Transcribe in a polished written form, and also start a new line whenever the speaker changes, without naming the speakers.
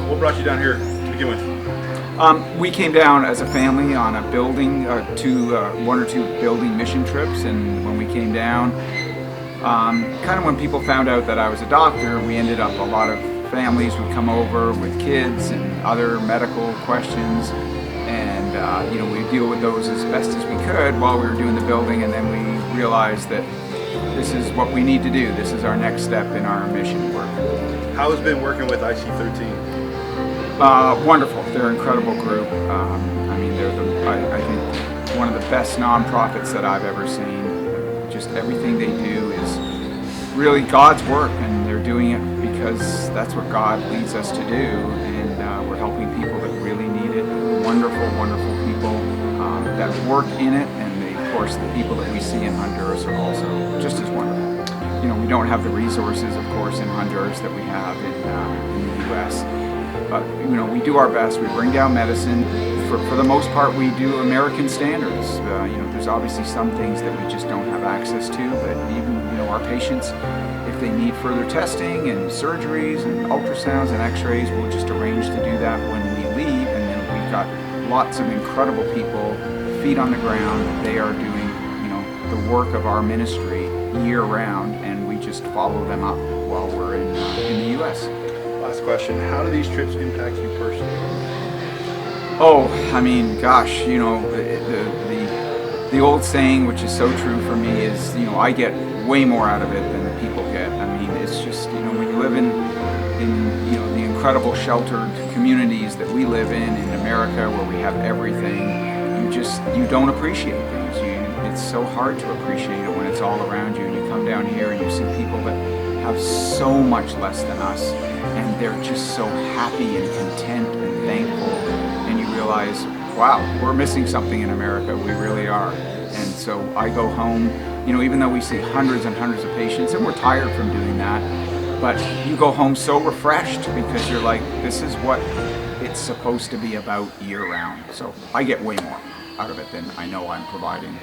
What brought you down here to begin with?
We came down as a family on a building, one or two building mission trips, and when we came down, kind of when people found out that I was a doctor, we ended up, a lot of families would come over with kids and other medical questions, and we'd deal with those as best as we could while we were doing the building, and then we realized that this is what we need to do. This is our next step in our mission work.
How has it been working with IC13?
Wonderful. They're an incredible group. I mean, I think one of the best nonprofits that I've ever seen. Just everything they do is really God's work, and they're doing it because that's what God leads us to do, and we're helping people that really need it. Wonderful, wonderful people that work in it, and of course the people that we see in Honduras are also just as wonderful. We don't have the resources, of course, in Honduras that we have in the U.S., but we do our best. We bring down medicine. For the most part, we do American standards. There's obviously some things that we just don't have access to, but even our patients, if they need further testing and surgeries and ultrasounds and x-rays, we'll just arrange to do that when we leave. And then we've got lots of incredible people, feet on the ground. They are doing the work of our ministry year round, and we just follow them up while we're in the U.S.
Last question, how do these trips impact you personally?
Oh, I mean, gosh, the old saying, which is so true for me, is, I get way more out of it than the people get. I mean, it's just, when you live in the incredible sheltered communities that we live in America, where we have everything, you don't appreciate things. It's so hard to appreciate it when it's all around you, and you come down here and you see people that have so much less than us, and they're just so happy and content and thankful, and you realize, wow, we're missing something in America. We really are. And so I go home, even though we see hundreds and hundreds of patients, and we're tired from doing that, but you go home so refreshed because you're like, this is what it's supposed to be about year round. So I get way more out of it than I know I'm providing